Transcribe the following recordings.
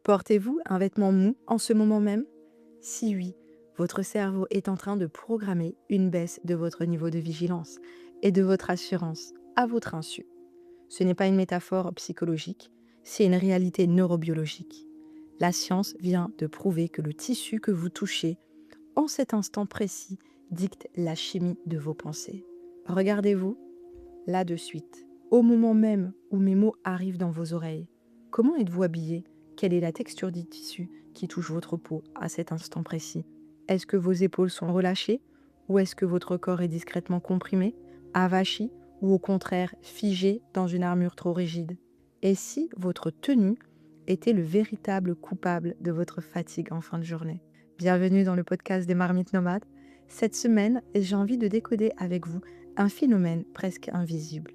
Portez-vous un vêtement mou en ce moment même? Si oui, votre cerveau est en train de programmer une baisse de votre niveau de vigilance et de votre assurance à votre insu. Ce n'est pas une métaphore psychologique, c'est une réalité neurobiologique. La science vient de prouver que le tissu que vous touchez en cet instant précis dicte la chimie de vos pensées. Regardez-vous là de suite, au moment même où mes mots arrivent dans vos oreilles. Comment êtes-vous habillé? Quelle est la texture du tissu qui touche votre peau à cet instant précis? Est-ce que vos épaules sont relâchées ou est-ce que votre corps est discrètement comprimé, avachi ou au contraire figé dans une armure trop rigide? Et si votre tenue était le véritable coupable de votre fatigue en fin de journée? Bienvenue dans le podcast des Marmites Nomades. Cette semaine, j'ai envie de décoder avec vous un phénomène presque invisible,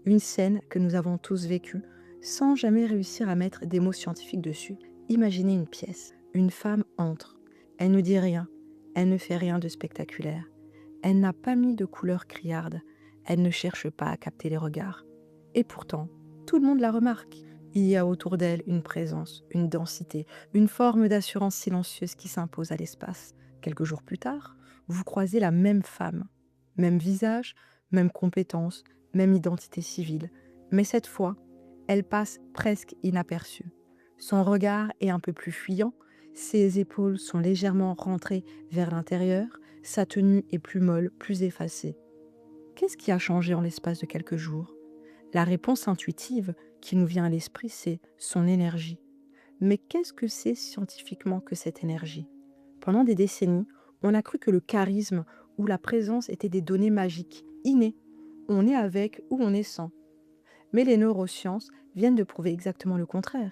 une scène que nous avons tous vécue sans jamais réussir à mettre des mots scientifiques dessus. Imaginez une pièce. Une femme entre. Elle ne dit rien. Elle ne fait rien de spectaculaire. Elle n'a pas mis de couleur criarde. Elle ne cherche pas à capter les regards. Et pourtant, tout le monde la remarque. Il y a autour d'elle une présence, une densité, une forme d'assurance silencieuse qui s'impose à l'espace. Quelques jours plus tard, vous croisez la même femme. Même visage, même compétences, même identité civile. Mais cette fois, elle passe presque inaperçue. Son regard est un peu plus fuyant, ses épaules sont légèrement rentrées vers l'intérieur, sa tenue est plus molle, plus effacée. Qu'est-ce qui a changé en l'espace de quelques jours? La réponse intuitive qui nous vient à l'esprit, c'est son énergie. Mais qu'est-ce que c'est scientifiquement que cette énergie? Pendant des décennies, on a cru que le charisme ou la présence étaient des données magiques, innées. On est avec ou on est sans. Mais les neurosciences viennent de prouver exactement le contraire.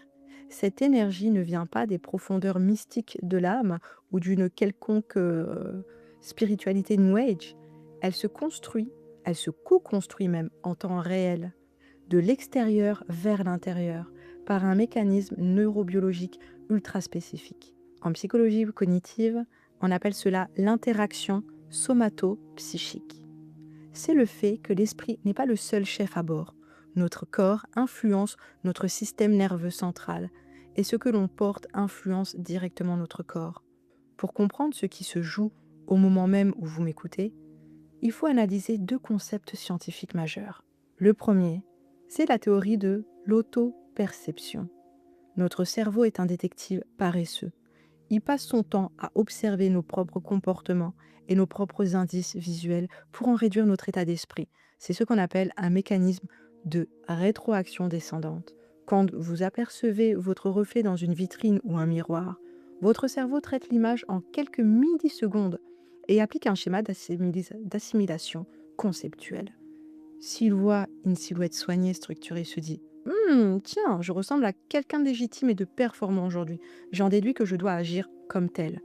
Cette énergie ne vient pas des profondeurs mystiques de l'âme ou d'une quelconque spiritualité New Age. Elle se construit, elle se co-construit même en temps réel, de l'extérieur vers l'intérieur, par un mécanisme neurobiologique ultra spécifique. En psychologie cognitive, on appelle cela l'interaction somato-psychique. C'est le fait que l'esprit n'est pas le seul chef à bord. Notre corps influence notre système nerveux central et ce que l'on porte influence directement notre corps. Pour comprendre ce qui se joue au moment même où vous m'écoutez, il faut analyser deux concepts scientifiques majeurs. Le premier, c'est la théorie de l'auto-perception. Notre cerveau est un détective paresseux. Il passe son temps à observer nos propres comportements et nos propres indices visuels pour en réduire notre état d'esprit. C'est ce qu'on appelle un mécanisme de rétroaction descendante. Quand vous apercevez votre reflet dans une vitrine ou un miroir, votre cerveau traite l'image en quelques millisecondes et applique un schéma d'assimilation conceptuelle. S'il voit une silhouette soignée, structurée, il se dit tiens, je ressemble à quelqu'un de légitime et de performant aujourd'hui. J'en déduis que je dois agir comme tel.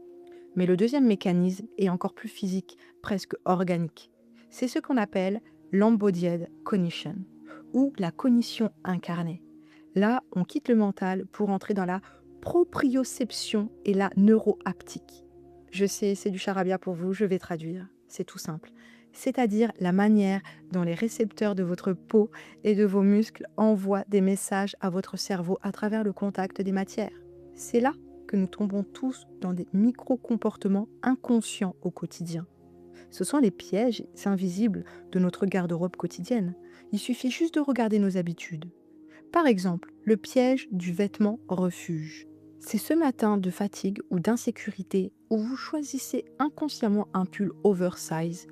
Mais le deuxième mécanisme est encore plus physique, presque organique. C'est ce qu'on appelle l'embodied cognition, ou la cognition incarnée. Là, on quitte le mental pour entrer dans la proprioception et la neurohaptique. Je sais, c'est du charabia pour vous, je vais traduire. C'est tout simple. C'est-à-dire la manière dont les récepteurs de votre peau et de vos muscles envoient des messages à votre cerveau à travers le contact des matières. C'est là que nous tombons tous dans des micro-comportements inconscients au quotidien. Ce sont les pièges invisibles de notre garde-robe quotidienne. Il suffit juste de regarder nos habitudes. Par exemple, le piège du vêtement refuge. C'est ce matin de fatigue ou d'insécurité où vous choisissez inconsciemment un pull oversize,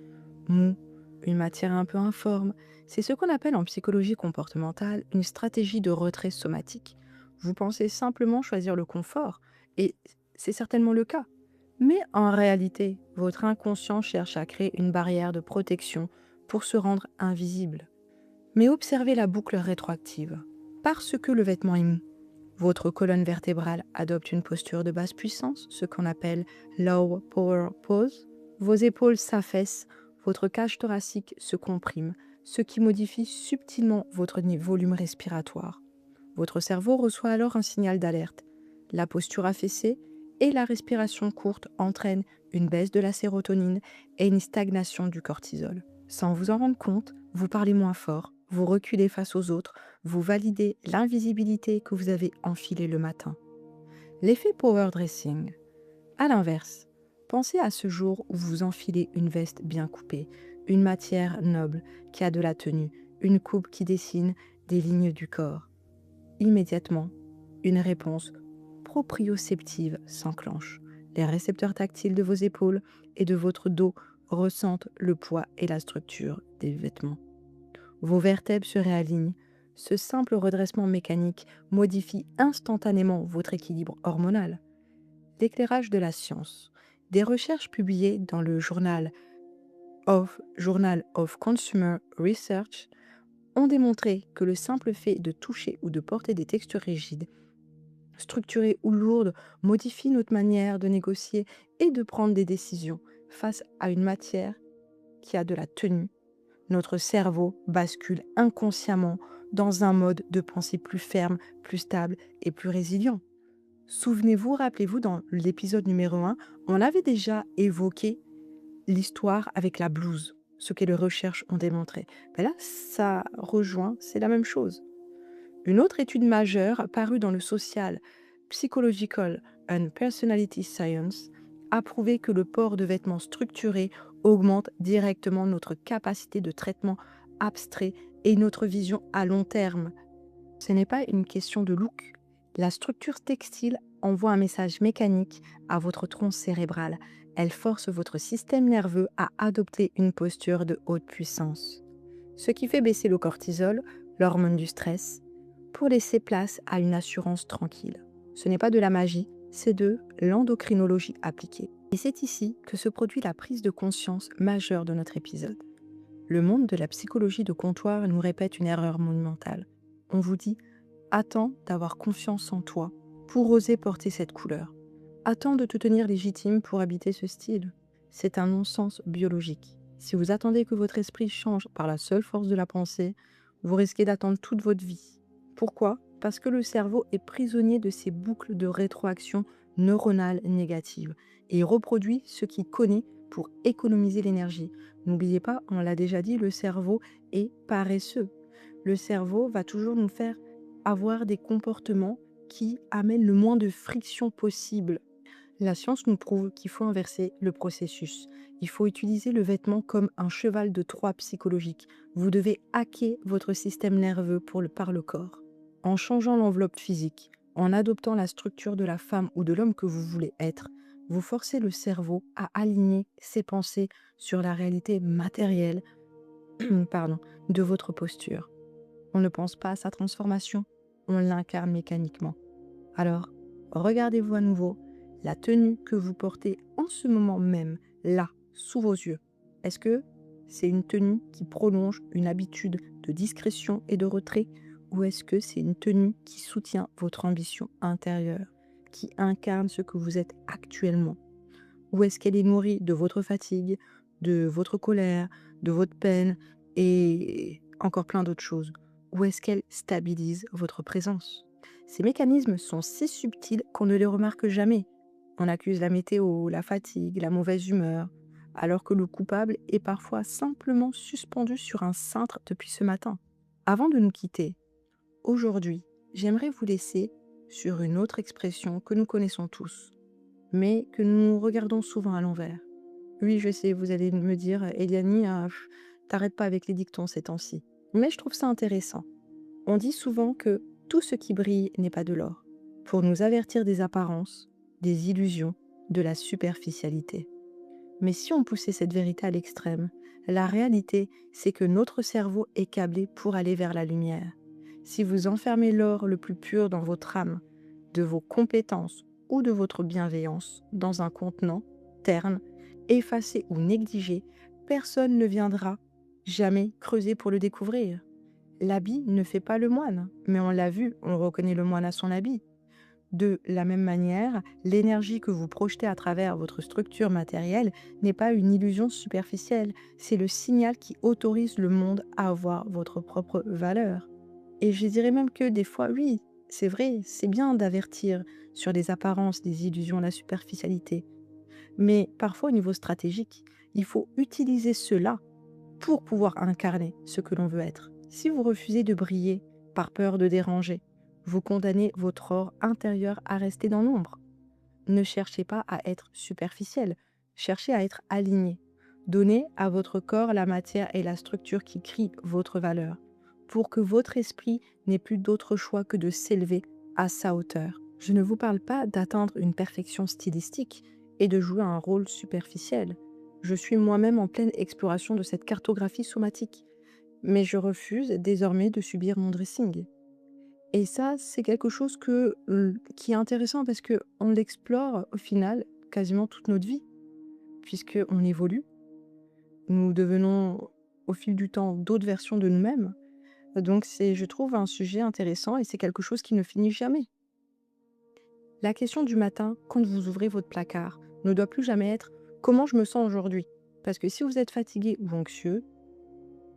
mou, une matière un peu informe. C'est ce qu'on appelle en psychologie comportementale une stratégie de retrait somatique. Vous pensez simplement choisir le confort, et c'est certainement le cas. Mais en réalité, votre inconscient cherche à créer une barrière de protection pour se rendre invisible. Mais observez la boucle rétroactive. Parce que le vêtement est mou, votre colonne vertébrale adopte une posture de basse puissance, ce qu'on appelle low power pose. Vos épaules s'affaissent, votre cage thoracique se comprime, ce qui modifie subtilement votre volume respiratoire. Votre cerveau reçoit alors un signal d'alerte. La posture affaissée et la respiration courte entraînent une baisse de la sérotonine et une stagnation du cortisol. Sans vous en rendre compte, vous parlez moins fort, vous reculez face aux autres, vous validez l'invisibilité que vous avez enfilée le matin. L'effet power dressing. À l'inverse, pensez à ce jour où vous enfilez une veste bien coupée, une matière noble qui a de la tenue, une coupe qui dessine des lignes du corps. Immédiatement, une réponse proprioceptive s'enclenche. Les récepteurs tactiles de vos épaules et de votre dos ressentent le poids et la structure des vêtements. Vos vertèbres se réalignent. Ce simple redressement mécanique modifie instantanément votre équilibre hormonal. L'éclairage de la science. Des recherches publiées dans le Journal of Consumer Research ont démontré que le simple fait de toucher ou de porter des textures rigides, structurées ou lourdes modifie notre manière de négocier et de prendre des décisions face à une matière qui a de la tenue. Notre cerveau bascule inconsciemment dans un mode de pensée plus ferme, plus stable et plus résilient. Souvenez-vous, rappelez-vous, dans l'épisode numéro 1, on avait déjà évoqué l'histoire avec la blouse, ce que les recherches ont démontré. Ben là, ça rejoint, c'est la même chose. Une autre étude majeure parue dans le Social, Psychological and Personality Science a prouvé que le port de vêtements structurés augmente directement notre capacité de traitement abstrait et notre vision à long terme. Ce n'est pas une question de look. La structure textile envoie un message mécanique à votre tronc cérébral. Elle force votre système nerveux à adopter une posture de haute puissance. Ce qui fait baisser le cortisol, l'hormone du stress, pour laisser place à une assurance tranquille. Ce n'est pas de la magie, c'est de l'endocrinologie appliquée. Et c'est ici que se produit la prise de conscience majeure de notre épisode. Le monde de la psychologie de comptoir nous répète une erreur monumentale. On vous dit « Attends d'avoir confiance en toi pour oser porter cette couleur. Attends de te tenir légitime pour habiter ce style. » C'est un non-sens biologique. Si vous attendez que votre esprit change par la seule force de la pensée, vous risquez d'attendre toute votre vie. Pourquoi ? Parce que le cerveau est prisonnier de ces boucles de rétroaction neuronale négative et il reproduit ce qu'il connaît pour économiser l'énergie. N'oubliez pas, on l'a déjà dit, le cerveau est paresseux. Le cerveau va toujours nous faire avoir des comportements qui amènent le moins de friction possible. La science nous prouve qu'il faut inverser le processus. Il faut utiliser le vêtement comme un cheval de Troie psychologique. Vous devez hacker votre système nerveux par le corps. En changeant l'enveloppe physique, en adoptant la structure de la femme ou de l'homme que vous voulez être, vous forcez le cerveau à aligner ses pensées sur la réalité matérielle de votre posture. On ne pense pas à sa transformation, on l'incarne mécaniquement. Alors, regardez-vous à nouveau la tenue que vous portez en ce moment même, là, sous vos yeux. Est-ce que c'est une tenue qui prolonge une habitude de discrétion et de retrait, ou est-ce que c'est une tenue qui soutient votre ambition intérieure, qui incarne ce que vous êtes actuellement? Ou est-ce qu'elle est nourrie de votre fatigue, de votre colère, de votre peine et encore plein d'autres choses? Ou est-ce qu'elle stabilise votre présence? Ces mécanismes sont si subtils qu'on ne les remarque jamais. On accuse la météo, la fatigue, la mauvaise humeur, alors que le coupable est parfois simplement suspendu sur un cintre depuis ce matin. Avant de nous quitter, aujourd'hui, j'aimerais vous laisser sur une autre expression que nous connaissons tous, mais que nous regardons souvent à l'envers. Oui, je sais, vous allez me dire, Eliani, t'arrêtes pas avec les dictons ces temps-ci. Mais je trouve ça intéressant. On dit souvent que tout ce qui brille n'est pas de l'or, pour nous avertir des apparences, des illusions, de la superficialité. Mais si on poussait cette vérité à l'extrême, la réalité, c'est que notre cerveau est câblé pour aller vers la lumière. Si vous enfermez l'or le plus pur dans votre âme, de vos compétences ou de votre bienveillance dans un contenant terne, effacé ou négligé, personne ne viendra jamais creuser pour le découvrir. L'habit ne fait pas le moine, mais on l'a vu, on reconnaît le moine à son habit. De la même manière, l'énergie que vous projetez à travers votre structure matérielle n'est pas une illusion superficielle, c'est le signal qui autorise le monde à avoir votre propre valeur. Et je dirais même que des fois, oui, c'est vrai, c'est bien d'avertir sur les apparences, les illusions, la superficialité. Mais parfois, au niveau stratégique, il faut utiliser cela pour pouvoir incarner ce que l'on veut être. Si vous refusez de briller par peur de déranger, Vous condamnez votre or intérieur à rester dans l'ombre. Ne cherchez pas à être superficiel, cherchez à être aligné. Donnez à votre corps la matière et la structure qui crient votre valeur, pour que votre esprit n'ait plus d'autre choix que de s'élever à sa hauteur. Je ne vous parle pas d'atteindre une perfection stylistique et de jouer un rôle superficiel. Je suis moi-même en pleine exploration de cette cartographie somatique, mais je refuse désormais de subir mon dressing. Et ça, c'est quelque chose qui est intéressant parce que on l'explore au final quasiment toute notre vie, puisqu'on évolue, nous devenons au fil du temps d'autres versions de nous-mêmes. Donc c'est, je trouve, un sujet intéressant et c'est quelque chose qui ne finit jamais. La question du matin, quand vous ouvrez votre placard, ne doit plus jamais être comment je me sens aujourd'hui. Parce que si vous êtes fatigué ou anxieux,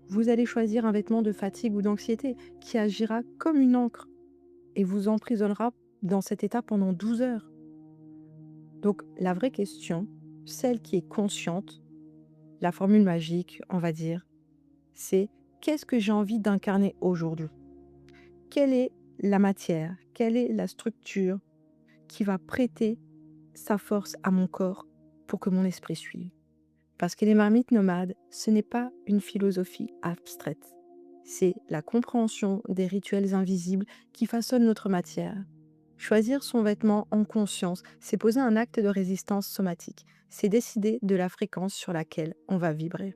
vous allez choisir un vêtement de fatigue ou d'anxiété qui agira comme une encre et vous emprisonnera dans cet état pendant 12 heures. Donc la vraie question, celle qui est consciente, la formule magique, on va dire, c'est qu'est-ce que j'ai envie d'incarner aujourd'hui? Quelle est la matière? Quelle est la structure qui va prêter sa force à mon corps pour que mon esprit suive? Parce que les marmites nomades, ce n'est pas une philosophie abstraite. C'est la compréhension des rituels invisibles qui façonnent notre matière. Choisir son vêtement en conscience, c'est poser un acte de résistance somatique. C'est décider de la fréquence sur laquelle on va vibrer.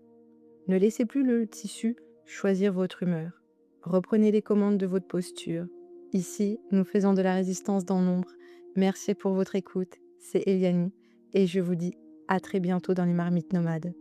Ne laissez plus le tissu choisir votre humeur. Reprenez les commandes de votre posture. Ici, nous faisons de la résistance dans l'ombre. Merci pour votre écoute. C'est Eliane et je vous dis à très bientôt dans les marmites nomades.